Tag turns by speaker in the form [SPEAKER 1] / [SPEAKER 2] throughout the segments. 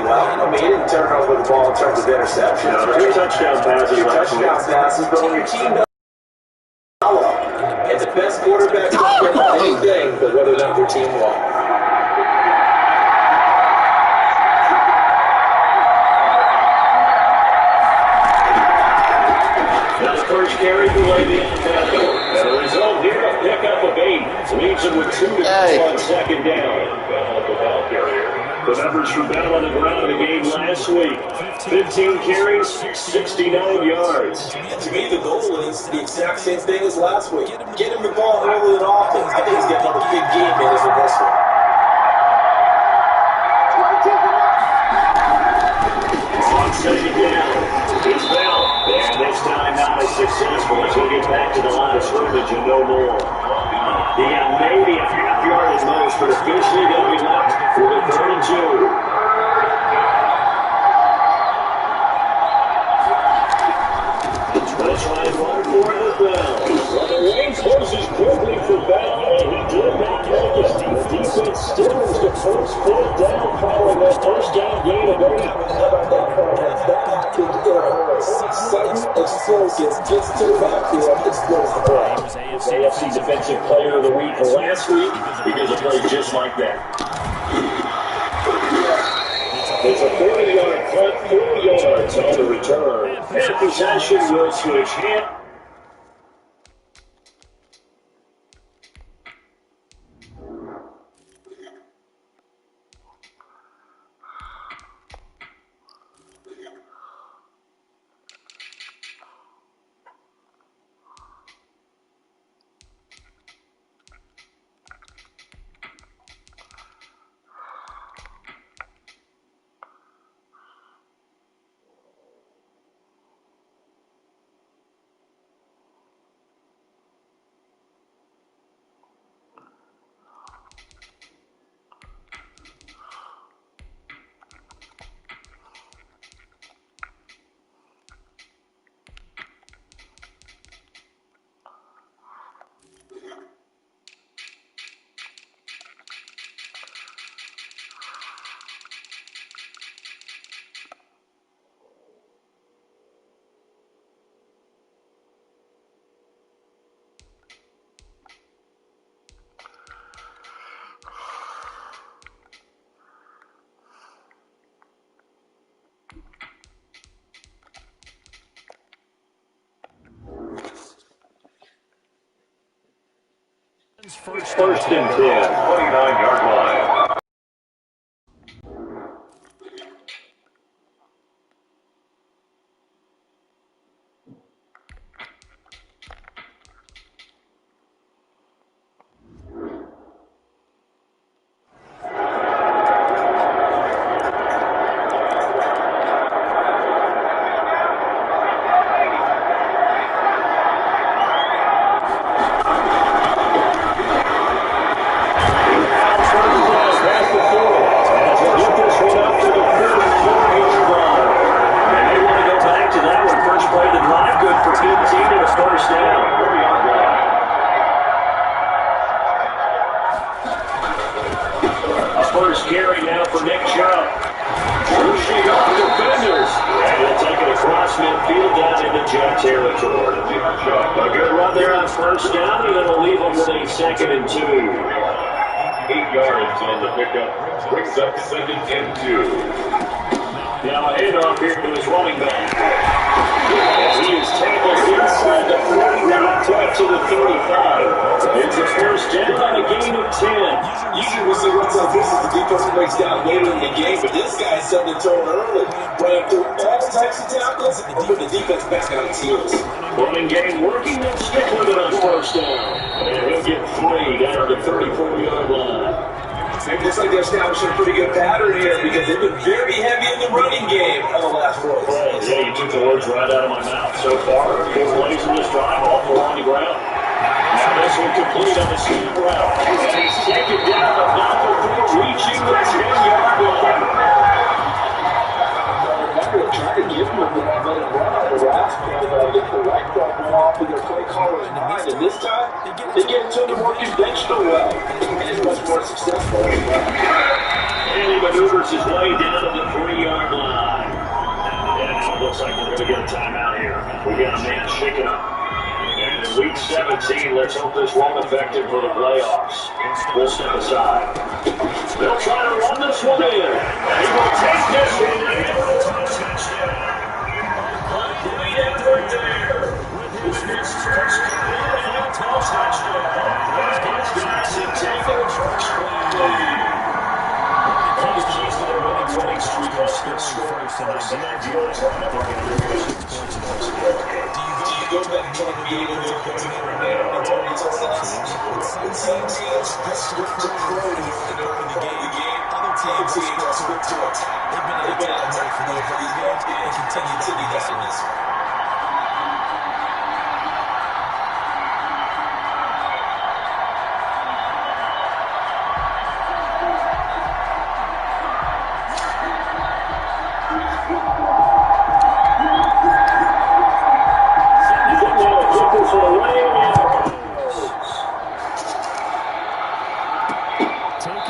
[SPEAKER 1] well. I mean, he didn't turn over the ball in terms of interceptions.
[SPEAKER 2] No, 2 touchdown passes.
[SPEAKER 1] 2 touchdown passes, but when your team doesn't follow, and the best quarterback don't win anything but whether or not their team won.
[SPEAKER 2] First carry delayed the NFL. And the result here, a pickup of 8. Leaves him with 2 to go on second down. The numbers for Bell on the ground in the game last week. 15 carries, 69 yards.
[SPEAKER 1] To me, the goal is the exact same thing as last week. Get him the ball early and often. I think he's got another big game in his this one.
[SPEAKER 2] On second down, it's Bell. And this time not as successful as he'll get back to the line of scrimmage and no more. He got maybe a half yard at most, but officially going to be left with a 3rd and 2. Let's ride one for the Bell. Well, the lane closes quickly for Bell, and he did not make it. The defense still is the first 4th down following that first down gain of 8.
[SPEAKER 1] Gets to the backfield, explodes the ball.
[SPEAKER 2] AFC Defensive Player of the Week last week because it played just like that. It's a 40-yard punt, 4 yards on the return. And possession will switch hand. First and 10, 29-yard line. First carry now for Nick Chubb. Pushing off defenders. And he'll take it across midfield down into Jet territory. A good run there on first down, and it'll leave him with a 2nd and 2.
[SPEAKER 3] 8 yards on the pickup. Brings up 2nd and 2.
[SPEAKER 2] Now a handoff here to his running back. He is tackled inside the 40, now up to the 35. It's a first down on a gain of 10.
[SPEAKER 1] Usually we see runs like this as the defense breaks down later in the game, but this guy set the tone early. Ran through all types of tackles and put the defense back on its heels.
[SPEAKER 2] Running game working, they'll stick with it on first down. And he'll get 3 down to the 34-yard line.
[SPEAKER 1] It looks like they're establishing a pretty good pattern here because they've been very heavy in the running game on the last 4 plays.
[SPEAKER 2] Yeah, you took the words right out of my mouth. So far, 4 plays in this drive, all 4 on the ground. Now this one complete on the steep route. And he's taken down about before reaching the 10-yard line.
[SPEAKER 1] Remember, trying to give him a bit of a run on the last play, but I think the right front went off with their play caller in mind. And this time, they get into the more conventional way. And it's much more successful.
[SPEAKER 2] And he maneuvers his way down to the 3 We got a man shaken up. And in week 17, let's hope this won't affect him for the playoffs. We'll step aside. They'll try to run this one in. And he will take this one in. Great effort there. With his first NFL touchdown. These guys have taken a first-round lead. One of the keys to their winning streak is their scoring first and ideas on the
[SPEAKER 1] Do you go back to the beginning of the game? With some teams, they switch to close in the game. Other teams switch to attack. They've been in attack for these games. They continue to be this.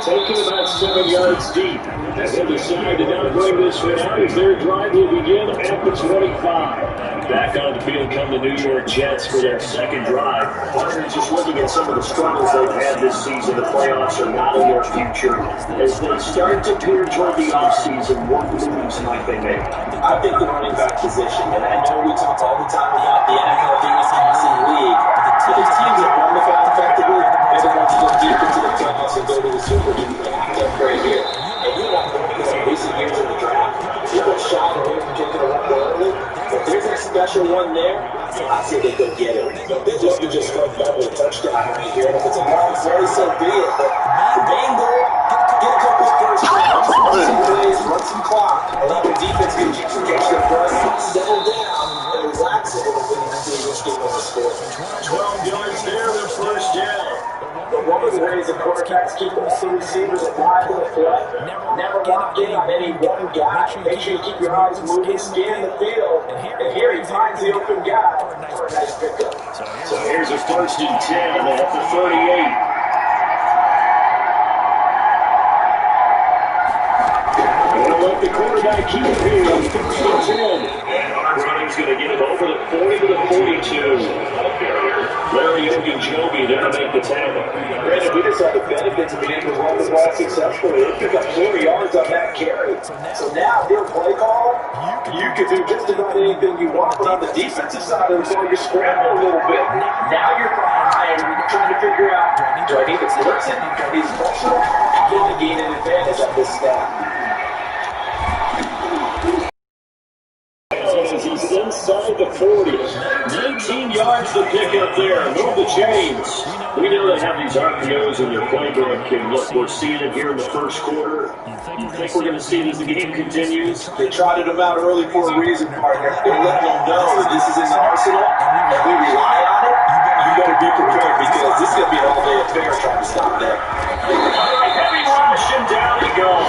[SPEAKER 2] Taking about 7 yards deep. And they'll decide to not bring this one out as their drive will begin at the 25. Back on the field come the New York Jets for their second drive. Partners, just looking at some of the struggles they've had this season, the playoffs are not in their future. As they start to peer toward the offseason, what moves might they make?
[SPEAKER 1] I think the running back position, and I know we talk all the time about the NFL being a passing league, but the teams that run the ball effectively, they're the ones who go deep into the playoffs and go to the Super Bowl. They have to upgrade here. And you're not going to get recent years in the draft. People shy away from taking a run early, but there's a special one there. I say they go get it. They'd love to just throw double touchdown right here. And if it's a long play, so be it. But the main goal, get a couple of first downs, run some plays, run some clock. Allow the defense to catch their breath, settle down, and relax a little bit and see which game will score.
[SPEAKER 2] 12 yards there, their first down.
[SPEAKER 1] But one of the ways the quarterbacks keep those two receivers alive in the play, never lock in on any one guy. Make sure you keep your eyes moving, scan the field, and here he finds the open guy for a nice pickup.
[SPEAKER 2] So here's a first and 10 at the 38. Let the quarterback keep it here. First and 10. And Armstrong's going to get him over the 40 to the 42. Larry Ogunjobi there to make the tackle.
[SPEAKER 1] Granted, we just had the benefits of being able to run the ball successfully. They pick up 4 yards on that carry. So now, if you're a play caller, you can do just about anything you want. But on the defensive side of the ball, you're scrambling a little bit. Now you're behind, trying to figure out, do I need to blitz it? Do I need to pressure it? You want to gain an advantage at this snap.
[SPEAKER 2] He's inside the 40. 19 yards to pick up there. Move the chains. We know they have these RPOs in their playbook, and look, we're seeing it here in the first quarter. You think we're going to see it as the game continues?
[SPEAKER 1] They trotted them out early for a reason, partner. They're letting them know that this is in the arsenal, and we rely on it. You better be prepared because this is going to be an all-day affair trying to stop them.
[SPEAKER 2] Heavy rush, and down he goes.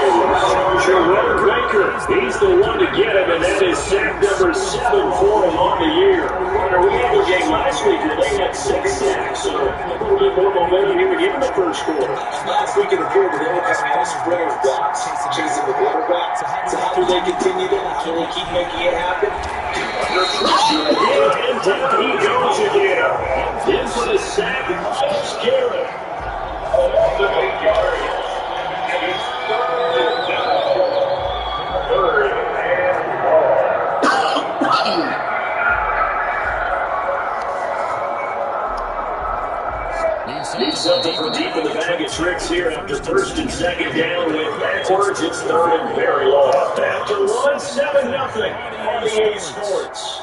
[SPEAKER 2] Trevor Baker, he's the one to get him, and that is sack number 7 for him on the year. We had the game last week where they had 6 sacks, so a little bit more momentum here again in the first quarter.
[SPEAKER 1] Last week in the period, they were kind of all spread of blocks, chasing the quarterback. So how do they continue that? How do they keep making it happen?
[SPEAKER 2] And down he goes again. In for the sack, Myles Garrett. 8 yards. Needs something from deep in the bag of tricks here after first and second down with backwards. It's third and very long. After 1-7-0 on the A Sports.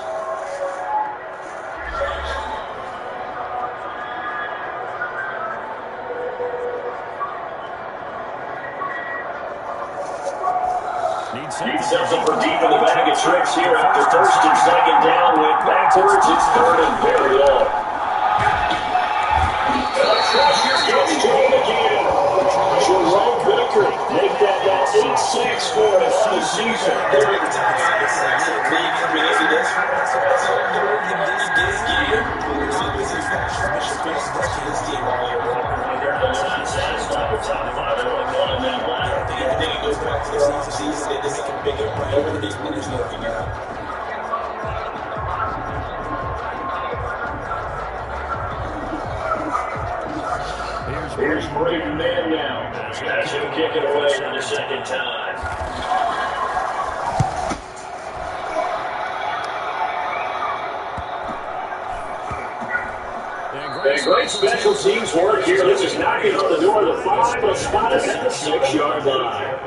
[SPEAKER 2] Needs something from deep in the bag of tricks here after first and second down with backwards. It's third and very long. Gets to him again. Jerome Baker make that 8-6 score on the season.
[SPEAKER 1] They're in the top 5 sacks in the league coming into this. So this game, this team all year long.
[SPEAKER 2] They're not satisfied with top 5. They're only 1 in that line.
[SPEAKER 1] I think it goes back to the season. They make a big impact. Everybody's looking out.
[SPEAKER 2] kick it away for the second time. And great special teams work here. This is knocking on the door of the 5, but spot us at the 6-yard line.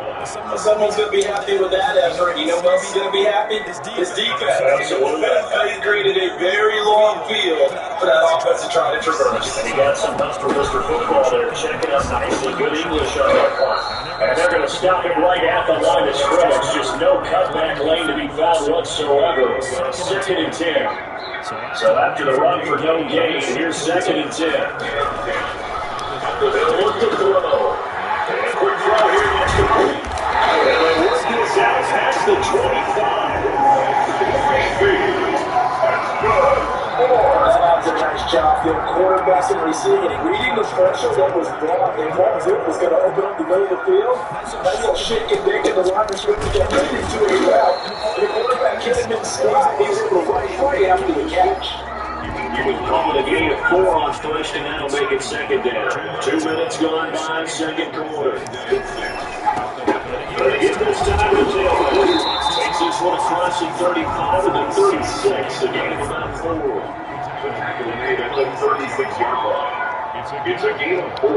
[SPEAKER 1] Someone's going to be happy with that effort. You know who else is going to be happy? His defense.
[SPEAKER 2] Absolutely.
[SPEAKER 1] He created a very long field for that offense to try to traverse.
[SPEAKER 2] And he got some Mr. Football there, checking up nicely. Good English on that one. And they're going to stop it right at the line of scrimmage. Just no cutback lane to be found whatsoever. 2nd and 10. So after the run for no gain, here's 2nd and 10. They'll look to throw. And a quick throw here next to Murray. And they work this out past the 25.
[SPEAKER 1] That's a nice job. The quarterbacks and receiving, reading the pressure that was brought, and what Zip was going to open up the middle of the field. Nice little shake and bake in the wide receiver get ready to a route. The quarterback hit him in stride. He was able to run right after the catch.
[SPEAKER 2] You would call it a gain of 4 on first, and that'll make it 2nd down. 2 minutes gone by, 2nd quarter. But again, this time the tailback takes this one across the 35 and the 36, a gain of about 4.
[SPEAKER 3] Tackle made at the 36-yard line. It's a gain of 4.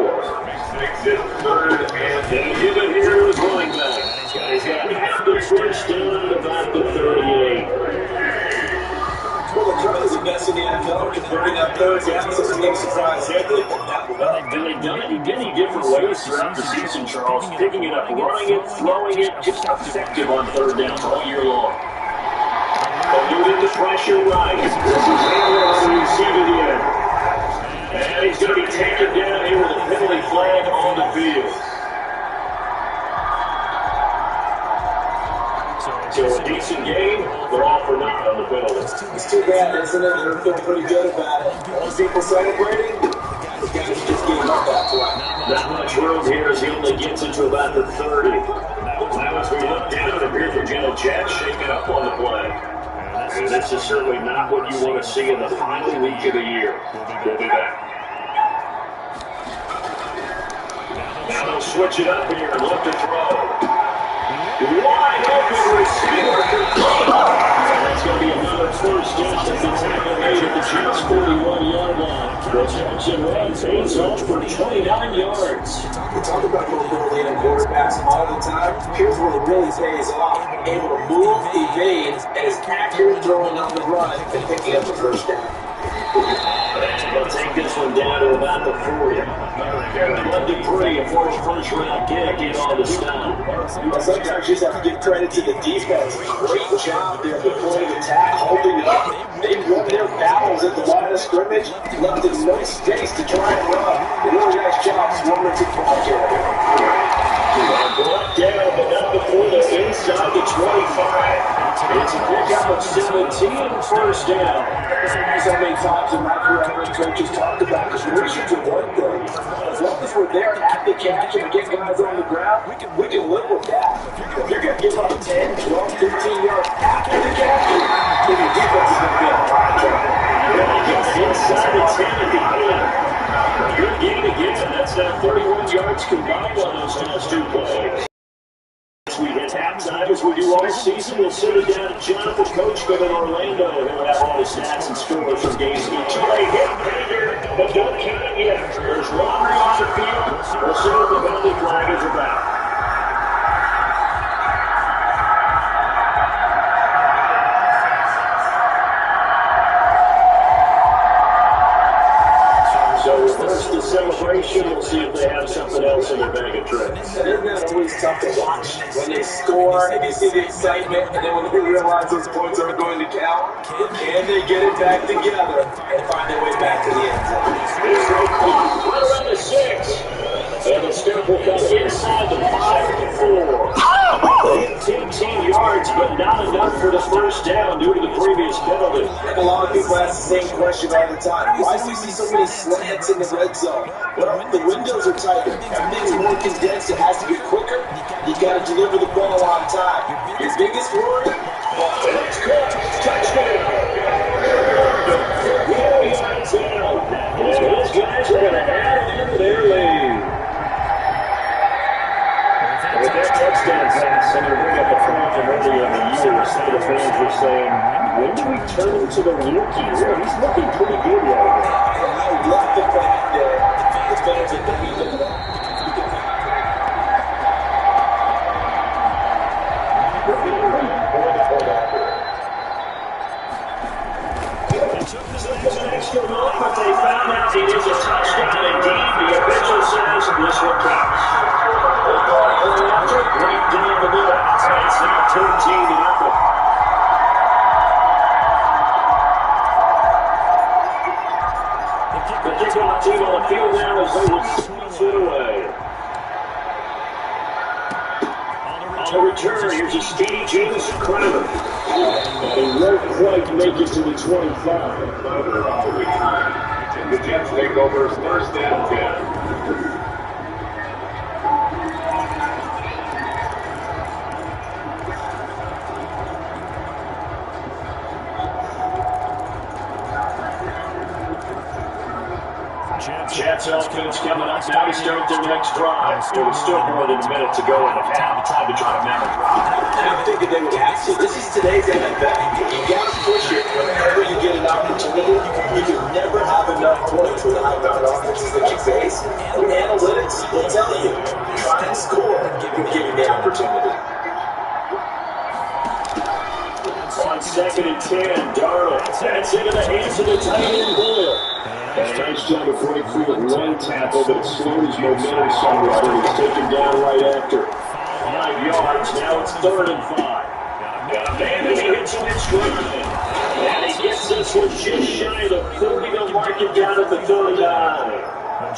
[SPEAKER 3] Makes it 3rd and
[SPEAKER 2] They'll give it here to his running back. He's got half the first down at about the 38.
[SPEAKER 1] Well, the drivers are best in the NFL, converting that third down, so it's no surprise here. They've
[SPEAKER 2] done it in many different ways throughout the season, Charles. Picking it up, running it, throwing it, just effective on 3rd downs all year long. They'll do it into pressure right. This is Taylor on the receiving end. And he's going to be taken down here with a penalty flag on the field. So a decent game, they're all for naught on the penalty.
[SPEAKER 1] It's too bad, isn't it? They're feeling pretty good about it. All people celebrating, the guys just gave up that play.
[SPEAKER 2] Not much room here as he only gets into about the 30. Now as we look down, and here's Virginia Jets shaking up on the play. And this is certainly not what you want to see in the final week of the year. We'll be back. Now they'll switch it up here and look to throw. Wide open receiver. That's going to be another first down as the tackle made at the Jets' 41-yard line. The Johnson run pays off for 29 yards.
[SPEAKER 1] We talk about mobility in quarterbacks all the time. Here's where it really pays off. Able to move, evade, and is accurate throwing on the run and picking up the first down.
[SPEAKER 2] And they'll take this one down to about the 40. Bud Dupree, a former first-round pick, in on the stop.
[SPEAKER 1] Well, sometimes you just have to give credit to the defense. Great job there before the attack, holding up. They've won their battles at the line of scrimmage, left in no space to try and run. A really nice job swarming to the ball carrier.
[SPEAKER 2] Brought down, but not before the inside the 25. It's a pickup of 17, first down.
[SPEAKER 1] So many times in my career, I've heard coaches talk about conversions of one thing. As long as we're there at the catch and get guys on the ground, we can live with that. If you're going to give up 10, 12, 15 yards after the catch, then your defense is going to be in a lot of trouble.
[SPEAKER 2] Inside the 10 at the end. Good game again. That's now 31 yards combined on those last 2 plays. As we hit halftime, as we do all season, we'll send it down to Jonathan Coachman in Orlando. He'll have all the stats and scores from games each play. Hit Painter, but don't count it yet. There's Rodri on the field. We'll see what the penalty flag is about. So reverse the celebration. We'll see if they have something else in their bag of tricks.
[SPEAKER 1] Isn't that always tough to watch? When they score and you see the excitement, and then when they realize those points aren't going to count, can they get it back together and find their way back to the end zone?
[SPEAKER 2] Right around the 6. And the step will come inside the 5-4. 15 yards, but not enough for the first down due to the previous penalty.
[SPEAKER 1] And a lot of people ask the same question all the time. Why do we see so many slants in the red zone? Well, the windows are tighter. Everything's more condensed. It has to be quicker. You got to deliver the ball on time. Your biggest worry?
[SPEAKER 2] It's caught. Touchdown. Those guys are going to add on to their lead. With that touchdown pass, I'm going to bring up a point from earlier in the year. Some of the fans were saying, when do we turn to the rookie? Well, he's looking pretty good right now.
[SPEAKER 1] I love the fact that the fans are thinking that
[SPEAKER 2] extra look, but they found out it is a touchdown indeed. The official says this one counts. Right down the middle. It's now 13-0. The kickoff team on the field now as they will squeeze it away. On the return, here's a speedy James Crowder. They won't quite make it to the 25.
[SPEAKER 3] The Jets take over first and 10.
[SPEAKER 2] Jets offense coming up now to start their next drive. There was still more than a minute to go in the half. Time to try to manage.
[SPEAKER 1] I figured they would have to. This is today's NFL. You got to push it whenever you get an opportunity. You can never have enough points with high-powered offenses that you face. And analytics will tell you, try and score and give you the opportunity.
[SPEAKER 2] On 2nd and 10, Darnold. That's into the hands of the tight end Boyle. And a nice job of breaking through with one tackle, but it slowed his momentum somewhat, and he's taken down right after. 5 yards, now it's 3rd and 5. Got a man that he hits him in stride. And he gets this one just shy of the 40 to mark it down at the 39.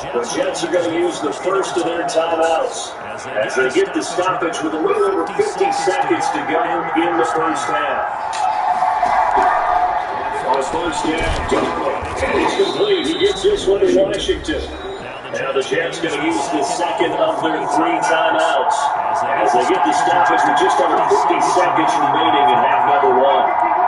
[SPEAKER 2] The Jets are going to use the first of their timeouts as they get the stoppage with a little over 50 seconds to go in the first half. On first down, it's complete. He gets this one to Washington. Now the Jets going to use the second of their 3 timeouts as they get the stoppage with just under 50 seconds remaining in half number 1.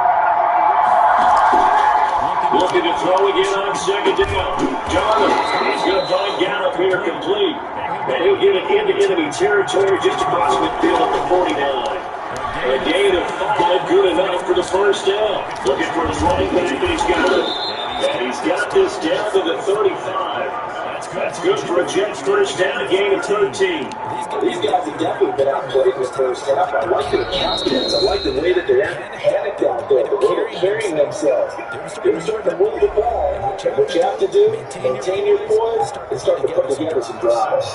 [SPEAKER 2] Looking to throw again on 2nd down. Darnold, he's going to find Gallup here complete. And he'll get it into enemy territory just across midfield at the 49. A gain of 5, good enough for the first down. Looking for his running back, and he's got it. And he's got this down to the 35. That's good for a Jets first down, a gain of 13.
[SPEAKER 1] These guys have definitely been outplayed in the first half. I like their confidence. I like the way that they're panicked out there, the way they're carrying themselves. They're starting to move the ball. And what you have to do, maintain your poise and start to put together some drives.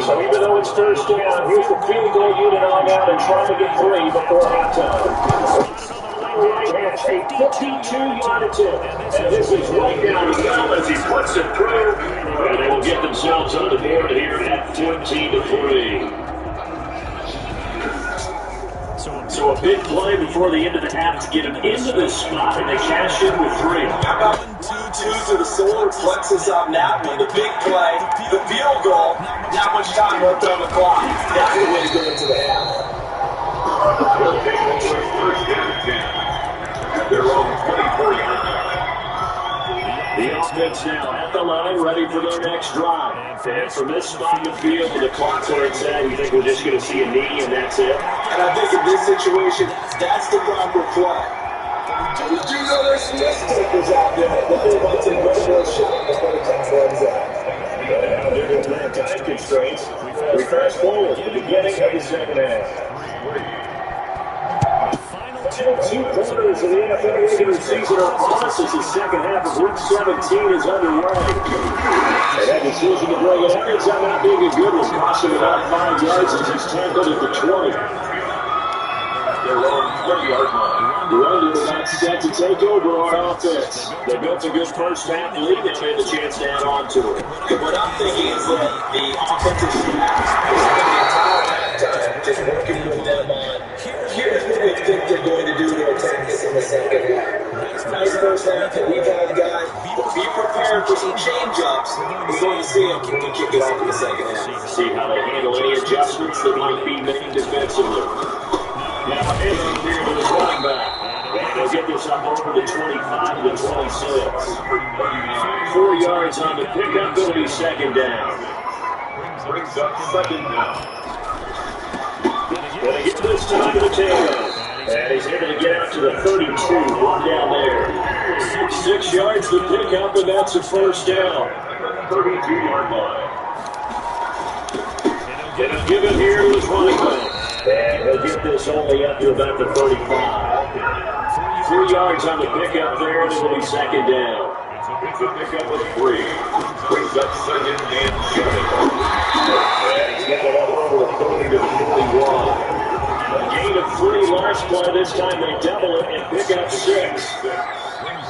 [SPEAKER 2] So even though it's first down, here's the field goal unit on out and trying to get 3 before halftime. Right has a 52-yard attempt. And this is right down the middle as he puts it through. And they will get themselves on the board here at 14-3. So a big play before the end of the half to get him into this spot, and they cash in with 3.
[SPEAKER 1] How about 2 to the solar plexus on that one? The big play, the field goal, not much time left on the clock. That's the way to go into the half.
[SPEAKER 3] They're on 24-yard line.
[SPEAKER 2] The offense now at the line, ready for their next drive. And from this spot in the field, with the clock where it's at, we think we're just going to see a knee, and that's it.
[SPEAKER 1] And I think in this situation, that's the proper play. We do know there's some risk takers out there that they might take one of those shots before the time runs out.
[SPEAKER 2] Now, due to the time constraints, we fast forward to the beginning of the second half. Final 2 quarters of the NFL regular season are on us as the second half of Week 17 is underway. And that decision to bring it ends up not being a good one, costing about 5 yards as he's tackled at the 20.
[SPEAKER 3] They're on 30-yard line.
[SPEAKER 2] The Rangers are not set to take over on offense. They built a good first half lead and had a chance to add on to it.
[SPEAKER 1] And what I'm thinking is that the offensive staff is spending the entire halftime just working with them on here's what we think they're going to do to attack us in the second half. Nice first half that we've had, guys. Be prepared for some change-ups. We're going to see them when we kick it off in the second half.
[SPEAKER 2] See how they handle any adjustments that might be made defensively. Now, Henry here to the running back. And they'll get this up over the 25 to the 26. 4 yards on the pickup, it'll be second down.
[SPEAKER 3] Brings up second down.
[SPEAKER 2] Going to get this time to the tailback. And he's able to get out to the 32, one down there. 6 yards to pick up, and that's a first down. 32-yard line. Gonna give it here to his running back. And he'll get this only up to about the 35. 3 yards on the pickup there, and it'll be second down.
[SPEAKER 3] It's a pickup of 3. Brings up second and 7.
[SPEAKER 2] And he's got it up over the 30 to the 41. A gain of 3 last play. This time they double it and pick up 6.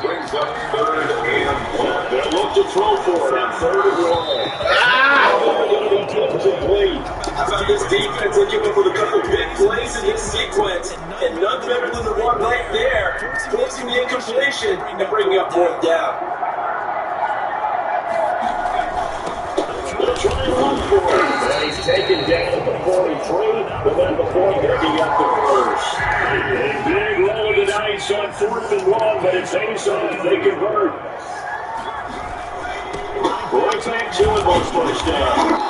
[SPEAKER 3] Brings up third and 1.
[SPEAKER 2] They'll look to throw for it on 3rd and 1. Going to be complete.
[SPEAKER 1] How about this defense? They came up with a couple big plays in this sequence, and none better than the one right there, forcing the incompletion and bringing up 4th down.
[SPEAKER 2] They'll try and run for it. And he's taken down at the 43, but then before picking up the first. A big roll of the dice on 4th and 1, but it's Ason. They convert. Right back to it on first down.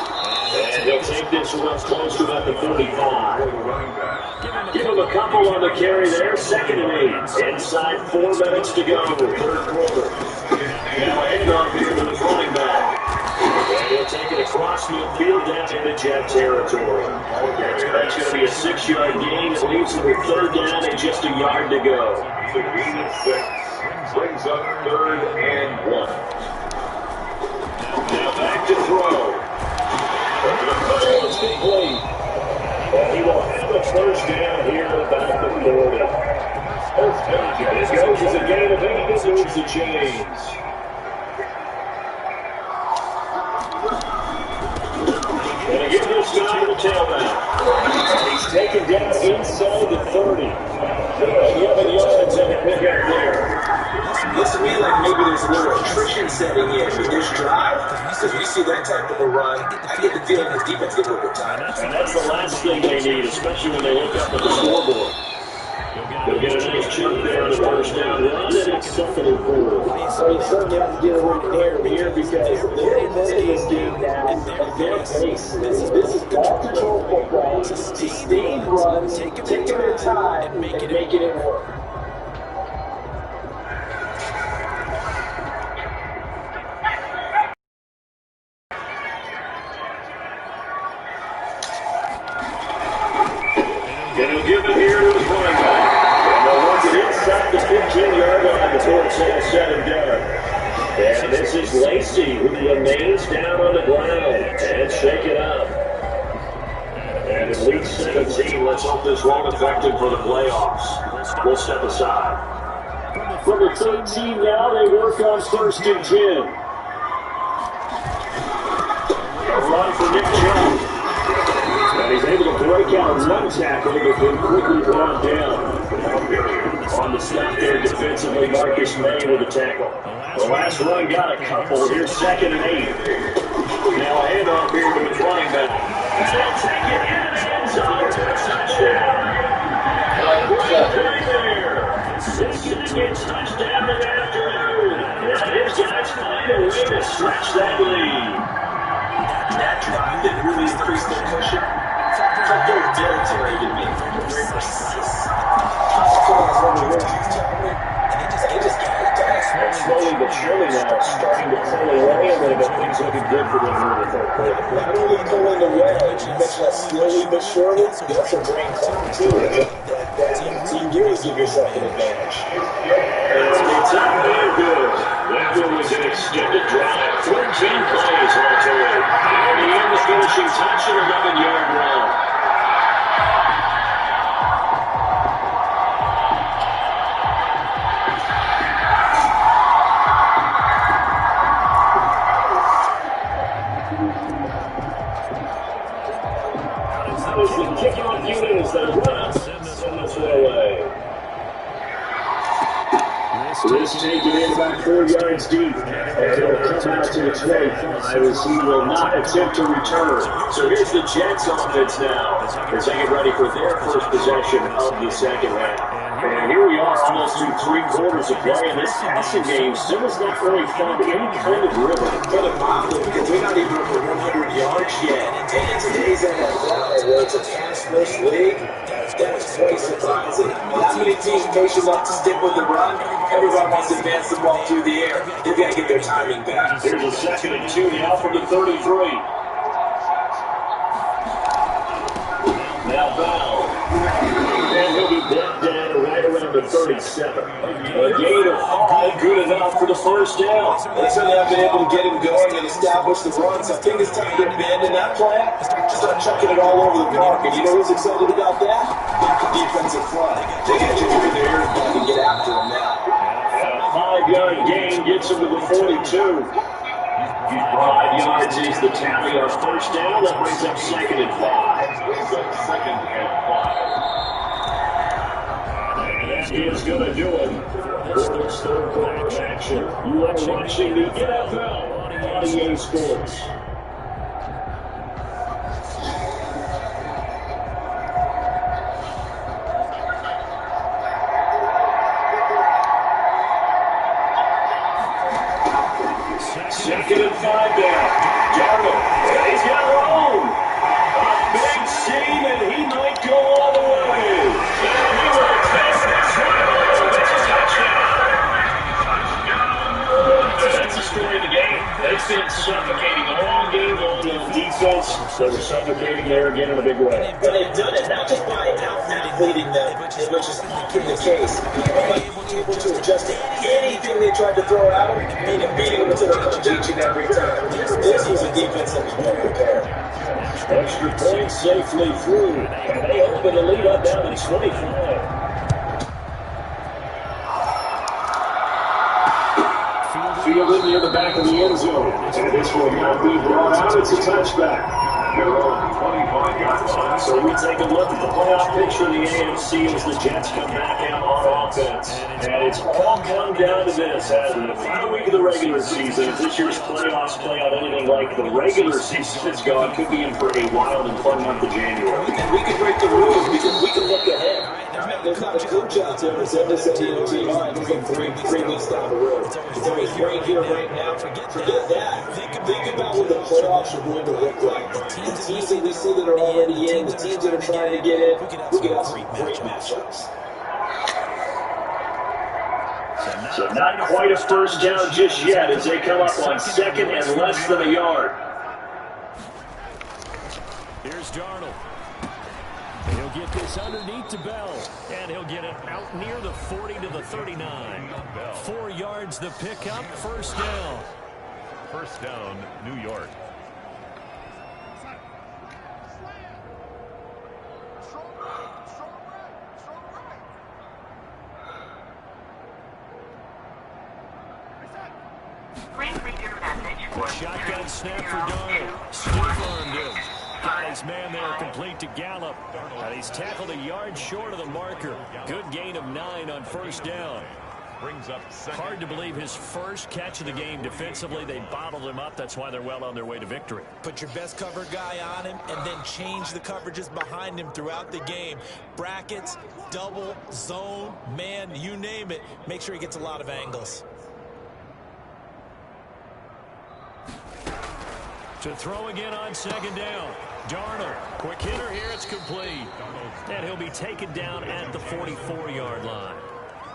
[SPEAKER 2] And they'll take this one close to about the 45. Give him a couple on the carry there. 2nd and 8. Inside 4 minutes to go. 3rd quarter. Now handoff here to the running back. And he'll take it across midfield down into Jet territory. That's going to be a 6-yard gain. It leaves him with 3rd down and just a yard to go.
[SPEAKER 3] It's a gain of 6. Brings up 3rd and 1.
[SPEAKER 2] Now back to throw. It's complete. And he will have a first down here about the 40. This goes as a gain of 8. This moves the chains. Gonna get this guy to the tailback. He's taken down inside the 30. 11 yards and a pickup there.
[SPEAKER 1] Looks to me like maybe there's a little attrition setting in with this drive, because we see that type of a run. I get the feeling this defense gets a little bit tired.
[SPEAKER 2] And that's the last thing they need, especially when they look up at the scoreboard. They'll get a nice chunk there on the first down run, and it's 2nd and 4.
[SPEAKER 4] So you certainly have to get a little air here because they're playing this game now at their pace. This is ball control football. It's a sustained run, taking their time, and making it work.
[SPEAKER 2] Gonna give it here to his running back. And they'll work it inside the 15-yard line before it's all said and done. And this is Lacey, who remains down on the ground and shake it up. And in week 17, let's hope this won't affect him for the playoffs. We'll step aside. From the 13 now, they work on 1st and 10. A run for Nick Jones. And he's able to break out one tackle, but then quickly brought down. On the stop there defensively, Marcus May with a tackle. The last run got a couple. Here's 2nd and 8. Now a handoff here to his running back. They'll take it in and end zone to a touchdown. Right there. This is a good touchdown in the afternoon. And his guys find a way to stretch that lead.
[SPEAKER 1] That drive that really increased their cushion. Felt very military to me. Very precise. They just got it done.
[SPEAKER 2] And slowly but surely now it's starting to pull away a little bit. Things looking good for them here in the 3rd quarter.
[SPEAKER 4] Not only pulling away, you mentioned that slowly but surely. That's a great time too. You really give yourself an advantage.
[SPEAKER 2] And it's not very good. That one was an extended drive. 14 plays all told. And he had the finishing touch and 11-yard run. As the kickoff unit as they run, send this one away. This taken in about 4 yards deep, and it'll come out to the 25 as he will not attempt to return. So here's the Jets offense now as they get ready for their first possession of the second half. And here we are, almost through 3 quarters of play, and this passing game still has not really found any kind of rhythm.
[SPEAKER 1] Put it mildly, because we're not even over 100 yards yet. And in today's NFL, where it's a pass-first league, that's quite surprising. Not many teams patient enough to stick with the run. Everyone wants to advance the ball through the air. They've got to get their timing back.
[SPEAKER 2] Here's a 2nd and 2 now from the 33. Now Bell. And he'll be brought down right around the 37. A gain of 5, good enough for the first down.
[SPEAKER 1] They certainly have been able to get him going and establish the run, so I think it's time to abandon that plan. Start chucking it all over the park. And you know who's excited about that? The defensive front. They got you through the air and get after him now.
[SPEAKER 2] A 5-yard gain gets him to the 42. 5 yards is the tally on first down. That brings up 2nd and 5.
[SPEAKER 3] Brings up 2nd and 5.
[SPEAKER 2] And that is going to do it for this third quarter action. You are watching the NFL on EA Sports. Second and 5 down. Darnold. He's got room. A big seam, and he might go all the way. And he will take this one. It's a touchdown. That's the story of the game. They've been suffocating all game long on defense. They were suffocating there again in a big way.
[SPEAKER 1] But they've done it not just by out-leading them, which is in the case, but able to adjust to anything they tried to throw at them, beating them to the punch each and every time. This was a defense that was well prepared.
[SPEAKER 2] Extra point safely through, and they open the lead up down to 25. Fielded near the back of the end zone, and this will not be brought out. It's a touchback. So we take a look at the playoff picture of the AFC as the Jets come back out on offense. And it's all come down to this. As in the final week of the regular season, if this year's playoffs play out anything like the regular season has gone, could be in for a wild and fun month of January.
[SPEAKER 1] And we can break the rules because we can look ahead. There's not a coach out there that's ever said to your team, all right, we're going 3 weeks down the road. It's always right here, right now. Forget that. Think about what the playoffs are going to look like. The teams that we see that are already in, the teams that are trying to get in, we can have some great matchups.
[SPEAKER 2] So not quite a first down just yet as they come up on 2nd and less than a yard.
[SPEAKER 5] Here's Darnold. He'll get this underneath to Bell, and he'll get it out near the 40 to the 39. 4 yards the pickup, first down.
[SPEAKER 6] First down, New York.
[SPEAKER 5] Shotgun snap for Darnold. Stiff-armed him. Got his man there complete to Gallup. And he's tackled a yard short of the marker. Good gain of 9 on first down.
[SPEAKER 6] Brings up
[SPEAKER 5] Hard to believe his first catch of the game defensively. They bottled him up. That's why they're well on their way to victory.
[SPEAKER 7] Put your best cover guy on him and then change the coverages behind him throughout the game. Brackets, double, zone, man, you name it. Make sure he gets a lot of angles.
[SPEAKER 5] To throw again on second down. Darnold, quick hitter here, it's complete. And he'll be taken down at the 44-yard line.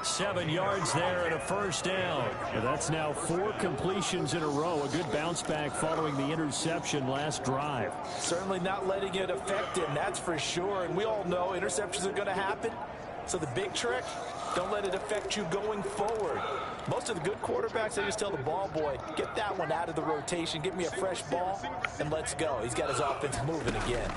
[SPEAKER 5] 7 yards there and a first down. And that's now 4 completions in a row. A good bounce back following the interception last drive.
[SPEAKER 7] Certainly not letting it affect him, that's for sure. And we all know interceptions are going to happen. So the big trick, don't let it affect you going forward. Most of the good quarterbacks, they just tell the ball boy, get that one out of the rotation, give me a fresh ball, and let's go. He's got his offense moving again.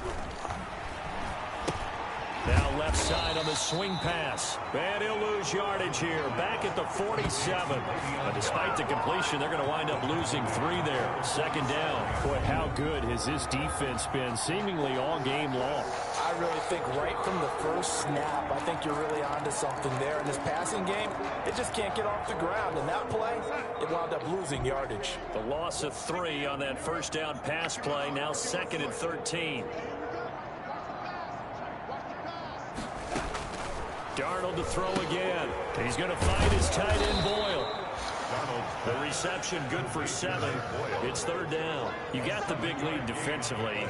[SPEAKER 5] Now left side on the swing pass. And he'll lose yardage here. Back at the 47. But despite the completion, they're going to wind up losing 3 there. Second down. Boy, how good has this defense been seemingly all game long?
[SPEAKER 7] I really think right from the first snap, I think you're really onto something there. In this passing game, it just can't get off the ground. And that play, it wound up losing yardage.
[SPEAKER 5] The loss of 3 on that first down pass play. Now 2nd and 13. Darnold to throw again. He's going to find his tight end Boyle. The reception good for 7. It's 3rd down. You got the big lead defensively.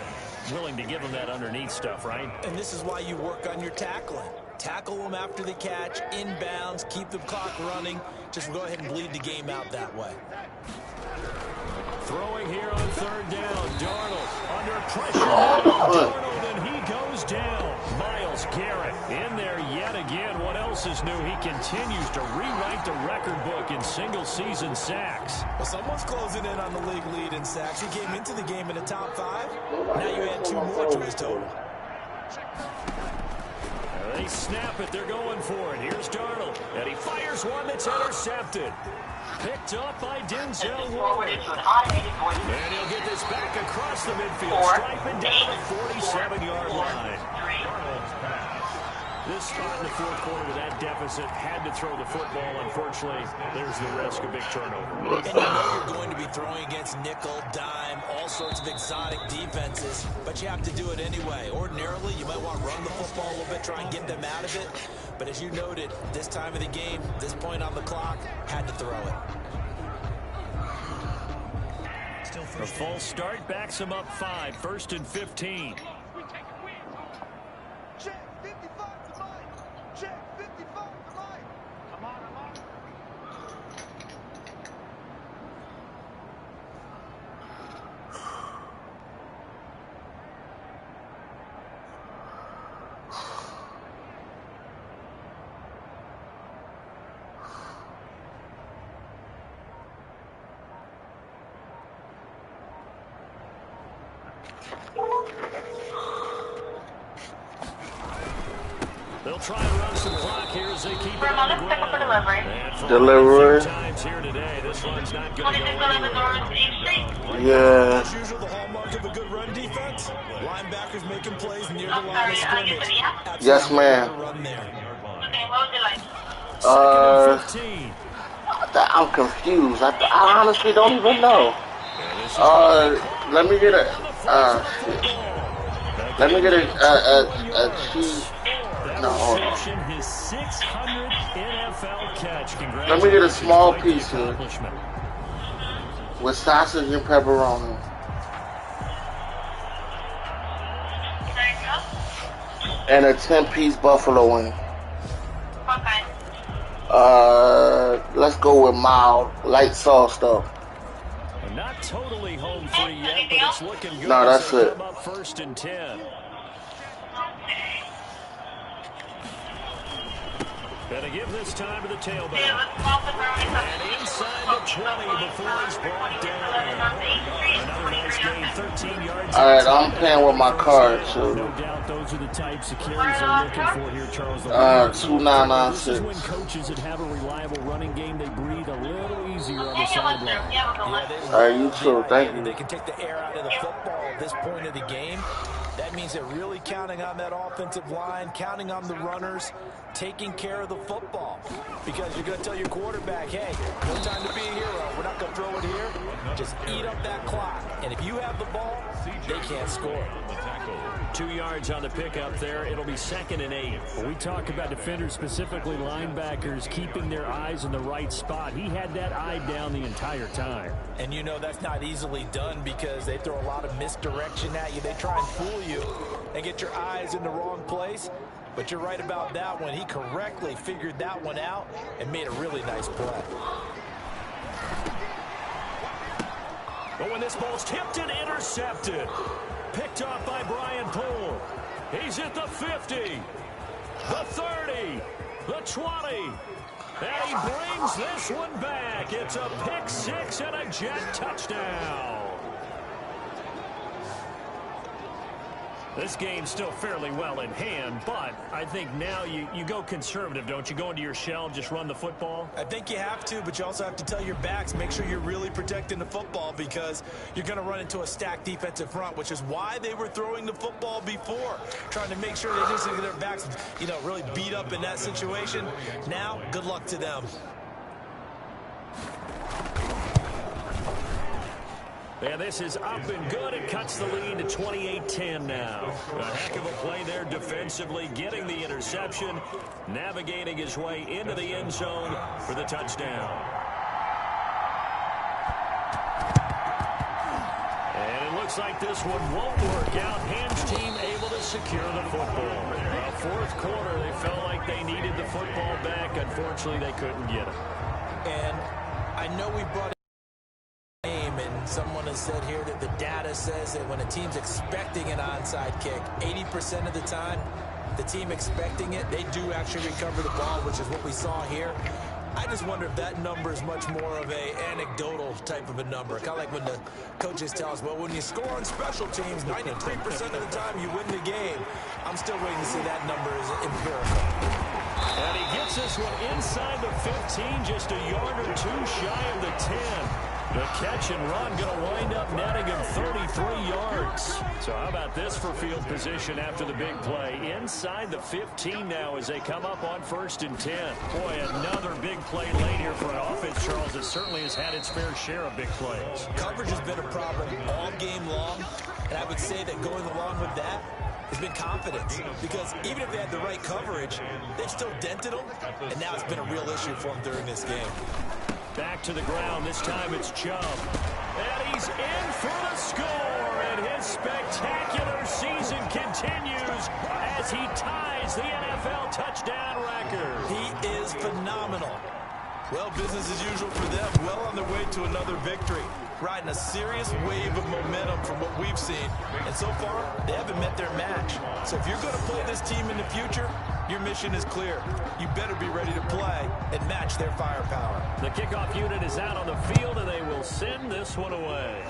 [SPEAKER 5] Willing to give them that underneath stuff, right?
[SPEAKER 7] And this is why you work on your tackling. Tackle them after the catch, inbounds, keep the clock running. Just go ahead and bleed the game out that way.
[SPEAKER 5] Throwing here on 3rd down. Darnold under pressure. Darnold, and he goes down. Myles Garrett in there yet again. What else is new? He continues to rewrite the record book in single-season sacks.
[SPEAKER 7] Well, someone's closing in on the league lead in sacks. He came into the game in the top 5. Now you add 2 more to his total.
[SPEAKER 5] They snap it. They're going for it. Here's Darnold. And he fires one that's intercepted. Picked up by Denzel Ward. And he'll get this back across the midfield. Striping down the 47-yard line. This spot in the 4th quarter, that deficit, had to throw the football. Unfortunately, there's the risk of big turnover.
[SPEAKER 7] And you know you're going to be throwing against nickel, dime, all sorts of exotic defenses, but you have to do it anyway. Ordinarily, you might want to run the football a little bit, try and get them out of it. But as you noted, this time of the game, this point on the clock, had to throw it.
[SPEAKER 5] The false start backs him up 5, 1st and 15. They'll try and run some clock here as they keep it on the ground.
[SPEAKER 8] Delivery.
[SPEAKER 5] Times here today, this one's not going to go anywhere.
[SPEAKER 8] Yeah.
[SPEAKER 7] As usual, the hallmark of a good run defense. Linebackers making plays near the line of scrimmage.
[SPEAKER 8] Yes, ma'am.
[SPEAKER 7] Run there.
[SPEAKER 8] I'm confused. I honestly don't even know. Let me get a cheese. No, hold on.
[SPEAKER 5] His 600th NFL catch.
[SPEAKER 8] Let me get a small piece here with sausage and pepperoni. And a 10-piece buffalo wing.
[SPEAKER 9] Okay.
[SPEAKER 8] Let's go with mild, light sauce though.
[SPEAKER 5] Not totally home free yet, but it's looking good.
[SPEAKER 8] No, that's it.
[SPEAKER 5] Come up 1st and 10. Gonna give this time to the tailback. And inside the 20 before he's brought down. Another nice gain, 13 yards.
[SPEAKER 8] All right, I'm paying with my card too.
[SPEAKER 5] No doubt those are the types of carries they're looking for here, Charles.
[SPEAKER 8] 2996.
[SPEAKER 5] This is when coaches that have a reliable running game, they breathe a little easier on the sideline.
[SPEAKER 8] All right, you too. Thank you.
[SPEAKER 7] They can take the air out of the football at this point of the game. That means they're really counting on that offensive line, counting on the runners, taking care of the football. Because you're going to tell your quarterback, hey, no time to be a hero. We're not going to throw it here. Just eat up that clock. And if you have the ball, they can't score.
[SPEAKER 5] 2 yards on the pickup there. It'll be 2nd and 8. When we talk about defenders, specifically linebackers, keeping their eyes in the right spot, he had that eye down the entire time.
[SPEAKER 7] And you know that's not easily done because they throw a lot of misdirection at you. They try and fool you and get your eyes in the wrong place. But you're right about that one. He correctly figured that one out and made a really nice play.
[SPEAKER 5] But when this ball's tipped and intercepted, picked off by Brian Poole. He's at the 50, the 30, the 20, and he brings this one back. It's a pick 6 and a jet touchdown. This game's still fairly well in hand, but I think now you go conservative, don't you? Go into your shell, just run the football?
[SPEAKER 7] I think you have to, but you also have to tell your backs, make sure you're really protecting the football because you're going to run into a stacked defensive front, which is why they were throwing the football before, trying to make sure they just get their backs, really beat up in that situation. Now, good luck to them.
[SPEAKER 5] And this is up and good. It cuts the lead to 28-10 now. A heck of a play there defensively, getting the interception, navigating his way into the end zone for the touchdown. And it looks like this one won't work out. Ham's team able to secure the football. Fourth quarter, they felt like they needed the football back. Unfortunately, they couldn't get it.
[SPEAKER 7] And I know we brought and someone has said here that the data says that when a team's expecting an onside kick, 80% of the time, the team expecting it, they do actually recover the ball, which is what we saw here. I just wonder if that number is much more of a anecdotal type of a number. Kind of like when the coaches tell us, well, when you score on special teams, 93% of the time you win the game. I'm still waiting to see that number is empirical.
[SPEAKER 5] And he gets this one inside the 15, just a yard or two shy of the 10. The catch and run going to wind up netting him 33 yards. So how about this for field position after the big play? Inside the 15 now as they come up on 1st and 10. Boy, another big play late here for an offense, Charles, that certainly has had its fair share of big plays.
[SPEAKER 7] Coverage has been a problem all game long, and I would say that going along with that has been confidence, because even if they had the right coverage, they've still dented them, and now it's been a real issue for them during this game.
[SPEAKER 5] Back to the ground. This time it's Chubb. And he's in for the score. And his spectacular season continues as he ties the NFL touchdown record.
[SPEAKER 7] He is phenomenal. Well, business as usual for them. Well on their way to another victory. Riding a serious wave of momentum from what we've seen. And so far, they haven't met their match. So if you're going to play this team in the future, your mission is clear. You better be ready to play and match their firepower.
[SPEAKER 5] The kickoff unit is out on the field, and they will send this one away.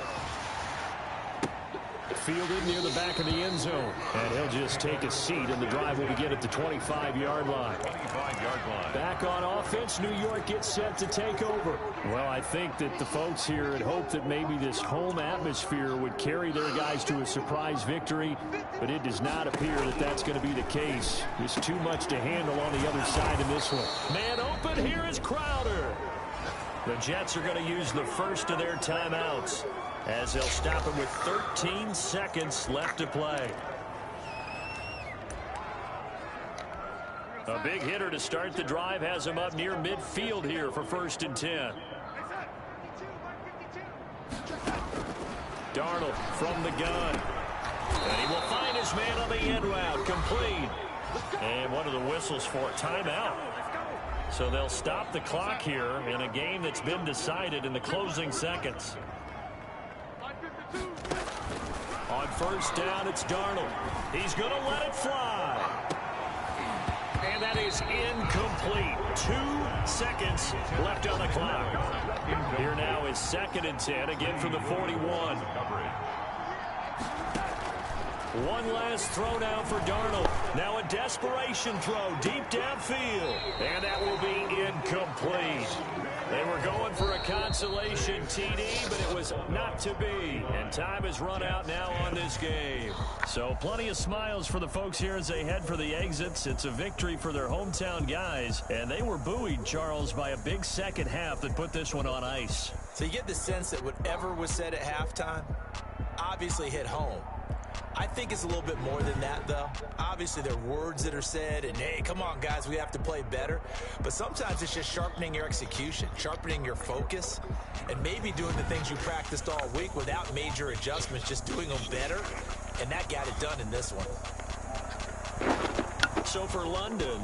[SPEAKER 5] Fielded near the back of the end zone. And he'll just take a seat, and the drive will begin at the 25-yard line.
[SPEAKER 6] 25-yard line.
[SPEAKER 5] Back on offense, New York gets set to take over. Well, I think that the folks here had hoped that maybe this home atmosphere would carry their guys to a surprise victory, but it does not appear that that's going to be the case. There's too much to handle on the other side in this one. Man open, here is Crowder. The Jets are going to use the first of their timeouts, as they'll stop it with 13 seconds left to play. A big hitter to start the drive has him up near midfield here for 1st and 10. Darnold from the gun. And he will find his man on the end route. Complete. And one of the whistles for a timeout. So they'll stop the clock here in a game that's been decided in the closing seconds. On 1st down, it's Darnold. He's going to let it fly. And that is incomplete. 2 seconds left on the clock. Here now is 2nd and 10, again from the 41. One last throw now for Darnold. Now a desperation throw deep downfield. And that will be incomplete. They were going for a consolation TD, but it was not to be. And time has run out now on this game. So plenty of smiles for the folks here as they head for the exits. It's a victory for their hometown guys. And they were buoyed, Charles, by a big second half that put this one on ice.
[SPEAKER 7] So you get the sense that whatever was said at halftime obviously hit home. I think it's a little bit more than that, though. Obviously, there are words that are said, and, hey, come on, guys, we have to play better. But sometimes it's just sharpening your execution, sharpening your focus, and maybe doing the things you practiced all week without major adjustments, just doing them better. And that got it done in this one.
[SPEAKER 5] So for London,